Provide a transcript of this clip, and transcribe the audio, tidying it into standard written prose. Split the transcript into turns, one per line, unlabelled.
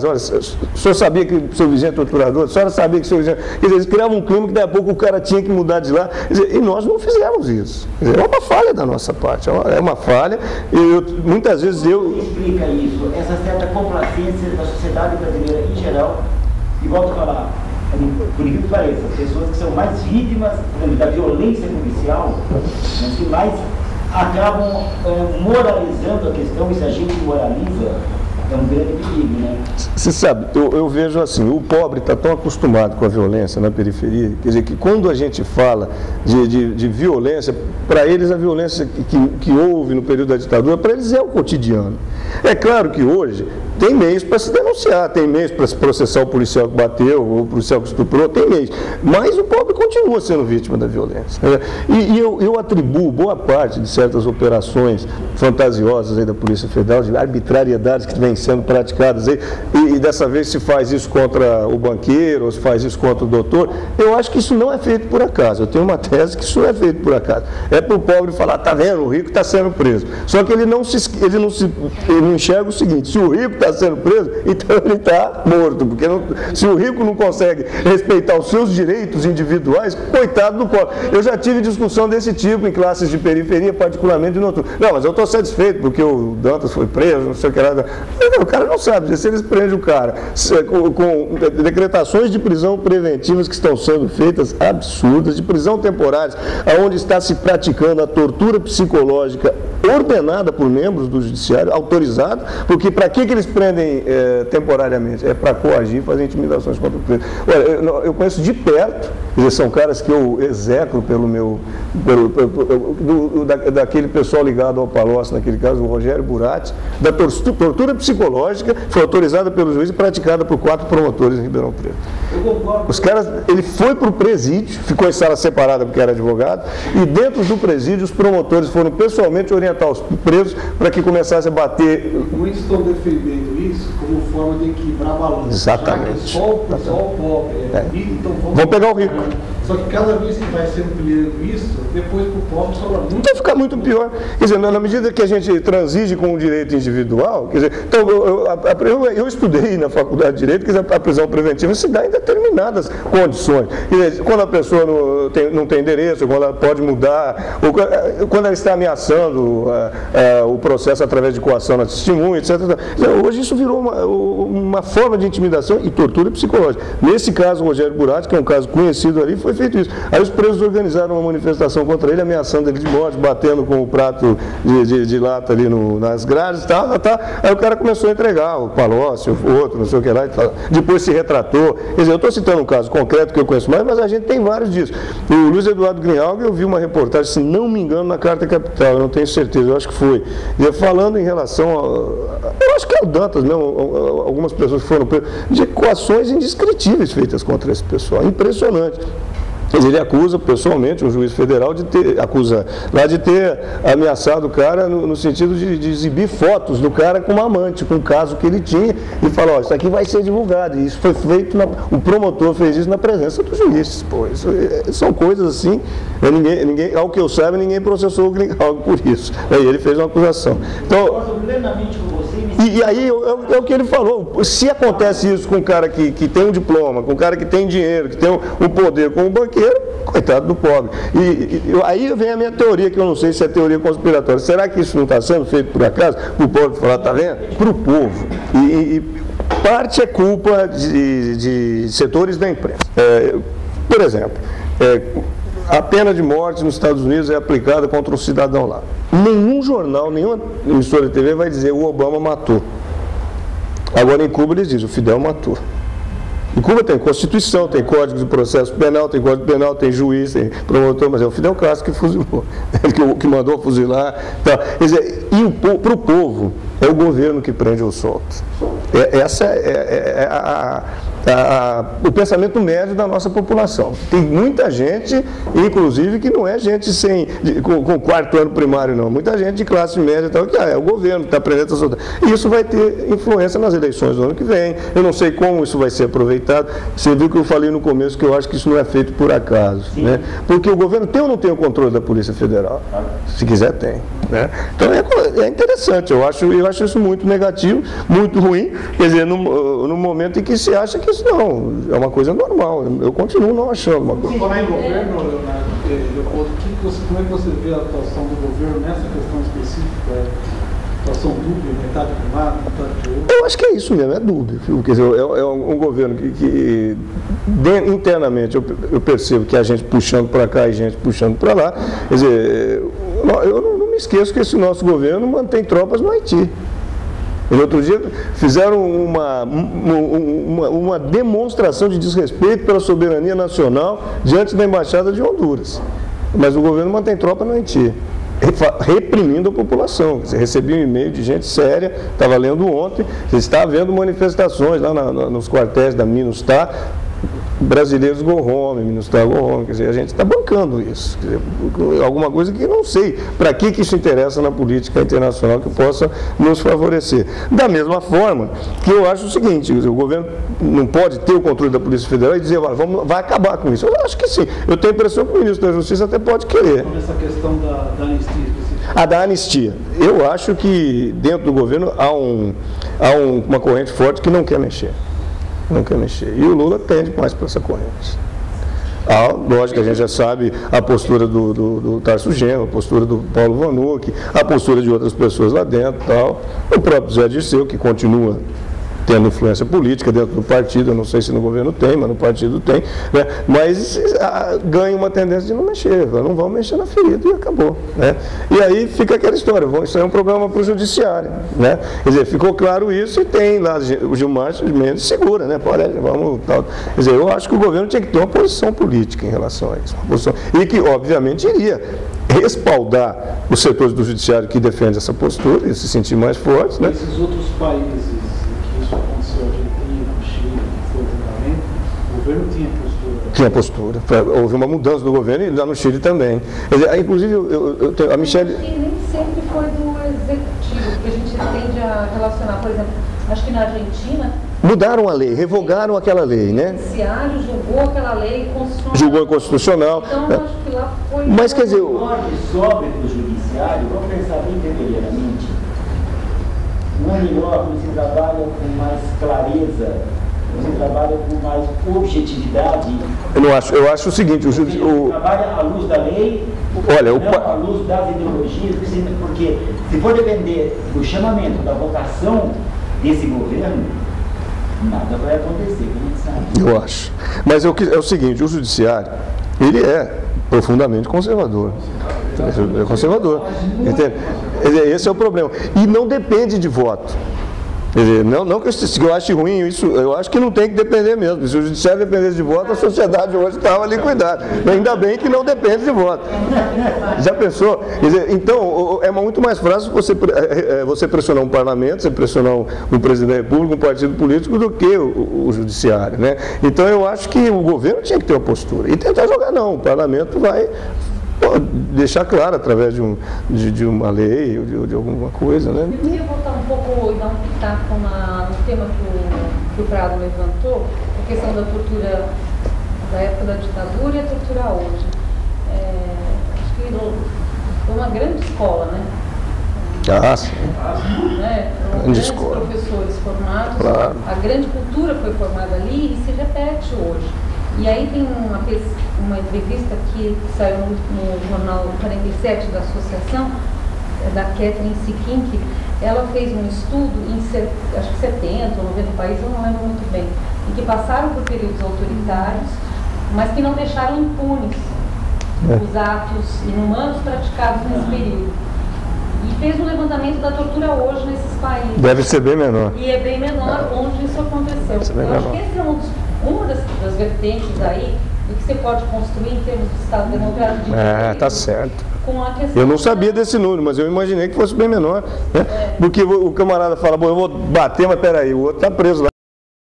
Olha, o senhor sabia que o seu vizinho é torturador? A senhora sabia que o seu vizinho... Quer dizer, eles criavam um clima que daqui a pouco o cara tinha que mudar de lá. Quer dizer, e nós não fizemos isso. Quer dizer, é uma falha da nossa parte. É uma falha. Muitas vezes
Como explica isso? Essa certa complacência da sociedade brasileira em geral, e volto a falar, por incrível que pareça, pessoas que são mais vítimas da violência policial, mas que mais acabam moralizando a questão, e se a gente moraliza, é um grande perigo, né?
Você sabe, eu vejo assim, o pobre está tão acostumado com a violência na periferia, quer dizer, que quando a gente fala de violência, para eles a violência que houve no período da ditadura, para eles é o cotidiano. É claro que hoje tem meios para se denunciar, tem meios para se processar o policial que bateu, ou o policial que estuprou, tem meios. Mas o pobre continua sendo vítima da violência. E eu atribuo boa parte de certas operações fantasiosas aí da Polícia Federal, de arbitrariedades que vêm sendo praticadas aí, e dessa vez se faz isso contra o banqueiro, ou se faz isso contra o doutor. Eu acho que isso não é feito por acaso. Eu tenho uma tese que isso não é feito por acaso. É para o pobre falar, tá vendo, o rico está sendo preso. Só que ele não enxerga o seguinte, se o rico está sendo preso, então ele está morto, porque se o rico não consegue respeitar os seus direitos individuais, coitado do pobre. Eu já tive discussão desse tipo em classes de periferia, particularmente no outro. Não, mas eu estou satisfeito porque o Dantas foi preso, não sei o que lá. O cara não sabe, se eles prendem o cara com decretações de prisão preventivas que estão sendo feitas absurdas, de prisão temporária, onde está se praticando a tortura psicológica ordenada por membros do judiciário, autorizada, porque para que eles prendem temporariamente? É para coagir, fazer intimidações contra o preso. Olha, eu conheço de perto, quer dizer, são caras que eu execro daquele pessoal ligado ao Palocci, naquele caso, o Rogério Buratti, da tortura psicológica, foi autorizada pelo juiz e praticada por 4 promotores em Ribeirão Preto. Os caras, ele foi para o presídio, ficou em sala separada porque era advogado, e dentro do presídio os promotores foram pessoalmente orientar os presos para que começassem a bater.
Muitos estão defendendo isso como forma de equilibrar a balança.
Exatamente.
Só o pobre então
vão pegar o rico.
Só que cada vez que vai ser ampliando isso, depois para o pobre sobra muito.
Então fica muito pior. Quer dizer, na medida que a gente transige com o direito individual, quer dizer, então eu estudei na Faculdade de Direito, quer dizer, a prisão preventiva se dá em determinadas condições. Quer dizer, quando a pessoa não tem endereço, quando ela pode mudar, ou quando ela está ameaçando o processo através de coação na testemunha, etc. Hoje isso virou uma forma de intimidação e tortura psicológica. Nesse caso, o Rogério Buratti, que é um caso conhecido ali, foi feito isso. Aí os presos organizaram uma manifestação contra ele, ameaçando ele de morte, batendo com o prato de lata ali nas grades, tal. Aí o cara começou a entregar, o Palocci, o outro, não sei o que lá, e tal. Depois se retratou. Quer dizer, eu estou citando um caso concreto que eu conheço mais, mas a gente tem vários disso. O Luiz Eduardo Greenhalgh, eu vi uma reportagem, se não me engano, na Carta Capital, eu não tenho certeza, eu acho que foi. Falando em relação eu acho que é o Dantas mesmo, algumas pessoas que foram presas, de coações indescritíveis feitas contra esse pessoal. Impressionante. Ele acusa pessoalmente um juiz federal de ter ameaçado o cara no sentido de exibir fotos do cara com uma amante, com um caso que ele tinha, e falou, isso aqui vai ser divulgado. E isso foi feito, o promotor fez isso na presença dos juízes. Pô, são coisas assim, ninguém, ao que eu saiba, ninguém processou o Greenhalgh por isso. Aí ele fez uma acusação. Então, e aí é o que ele falou, se acontece isso com um cara que tem um diploma, com um cara que tem dinheiro, que tem um poder como banqueiro, coitado do pobre. Aí vem a minha teoria, que eu não sei se é teoria conspiratória. Será que isso não está sendo feito por acaso? Para o povo falar, está vendo? Para o povo. E parte é culpa de setores da imprensa. Por exemplo, a pena de morte nos Estados Unidos é aplicada contra um cidadão lá. Nenhum jornal, nenhuma emissora de TV vai dizer o Obama matou. Agora em Cuba eles dizem, o Fidel matou. Em Cuba tem Constituição, tem Código de Processo Penal, tem Código Penal, tem juiz, tem promotor, mas é o Fidel Castro que fuzilou, que mandou fuzilar. Tá. Quer dizer, e para o povo, é o governo que prende ou solta. Essa o pensamento médio da nossa população. Tem muita gente, inclusive, que não é gente com quarto ano primário, não. Muita gente de classe média, tal, que é o governo que está prendendo a soltar. E isso vai ter influência nas eleições do ano que vem. Eu não sei como isso vai ser aproveitado. Você viu que eu falei no começo que eu acho que isso não é feito por acaso. Né? Porque o governo tem ou não tem o controle da Polícia Federal? Se quiser, tem. Né? Então é é interessante, eu acho isso muito negativo, muito ruim, quer dizer, no momento em que se acha que isso não, é uma coisa normal, eu continuo não achando uma coisa.
Falar em governo, Leopoldo, como é que você vê a atuação do governo nessa questão específica? Atuação dúbia, metade privada, metade de outro?
Eu acho que é isso mesmo, é dúbio. Quer dizer, é um governo que internamente eu percebo que a gente puxando para cá e gente puxando para lá. Quer dizer, eu não me esqueço que esse nosso governo mantém tropas no Haiti. E no outro dia fizeram uma demonstração de desrespeito pela soberania nacional diante da Embaixada de Honduras. Mas o governo mantém tropa no Haiti, reprimindo a população. Você recebia um e-mail de gente séria, estava lendo ontem, você está havendo manifestações lá nos quartéis da MINUSTAH, brasileiros go home, MINUSTAH go home, quer dizer, a gente está bancando isso. Quer dizer, alguma coisa que não sei para que isso interessa na política internacional que possa nos favorecer. Da mesma forma que eu acho o seguinte, o governo não pode ter o controle da Polícia Federal e dizer, vai acabar com isso. Eu acho que sim. Eu tenho a impressão que o ministro da Justiça até pode querer.
Sobre essa questão da anistia específica.
A da anistia. Eu acho que dentro do governo há uma corrente forte que não quer mexer. Não quer mexer. E o Lula tende mais para essa corrente. Lógico, a gente já sabe a postura do Tarso Genro, a postura do Paulo Vanucchi, a postura de outras pessoas lá dentro, tal. O próprio Zé Dirceu, que continua tendo influência política dentro do partido, eu não sei se no governo tem, mas no partido tem, né? Mas ganha uma tendência de não mexer, não vão mexer na ferida e acabou, né? E aí fica aquela história, isso é um problema para o judiciário, né? Quer dizer, ficou claro isso e tem lá o Gilmar Mendes segura, né? Vamos, tal. Quer dizer, eu acho que o governo tinha que ter uma posição política em relação a isso, e que obviamente iria respaldar os setores do judiciário que defendem essa postura e se sentir mais fortes, né?
Esses outros países isso aconteceu, Argentina, Chile, que foi também, o governo tinha postura.
Tinha postura. Houve uma mudança do governo e lá no Chile também. Quer dizer, inclusive, a Michelle...
Acho que nem sempre foi do executivo, que a gente tende a relacionar, por exemplo, acho que na Argentina...
Mudaram a lei, revogaram aquela lei, né?
O judiciário julgou aquela lei constitucional.
Julgou inconstitucional.
Então, eu acho que lá foi...
Mas, quer dizer...
O ordem sobre do judiciário, vamos pensar bem detalhadamente, não é melhor quando se trabalha com mais clareza, quando se trabalha com mais objetividade?
Eu acho o seguinte,
Você trabalha à luz da lei,
olha,
não à luz das ideologias, porque se for depender do chamamento, da vocação desse governo, nada vai acontecer, como a gente sabe.
Eu acho. Mas é o seguinte, o judiciário, ele é profundamente conservador. É conservador. Entende? Esse é o problema. E não depende de voto. Quer dizer, não que eu ache ruim isso, eu acho que não tem que depender mesmo. Se o judiciário dependesse de voto, a sociedade hoje estava liquidada. Ainda bem que não depende de voto. Já pensou? Quer dizer, então, é muito mais fácil você pressionar um parlamento, você pressionar um presidente da República, um partido político, do que o judiciário, né? Então, eu acho que o governo tinha que ter uma postura. E tentar jogar, não. O parlamento vai deixar claro através de uma lei ou de alguma coisa, né?
Eu queria voltar um pouco e dar um pitaco no tema que o Prado levantou, a questão da tortura da época da ditadura e a tortura hoje. Acho que foi uma grande escola, né?
Sim.
Né?
Grande
Grandes
escola.
Professores formados,
Claro.
A grande cultura foi formada ali e se repete hoje. E aí tem uma entrevista que saiu no jornal 47 da Associação, da Catherine Sikink. Ela fez um estudo em, acho que 70 ou 90 países, eu não lembro muito bem, em que passaram por períodos autoritários, mas que não deixaram impunes os atos inumanos praticados nesse período. E fez um levantamento da tortura hoje nesses países.
Deve ser bem menor.
E é bem menor onde isso aconteceu. Eu acho que esse é uma das vertentes aí do que você pode construir em termos de Estado democrático.
Tá certo.
Com a questão
Eu não sabia desse número, mas eu imaginei que fosse bem menor, né? Porque o camarada fala, bom, eu vou bater, mas peraí, o outro está preso lá.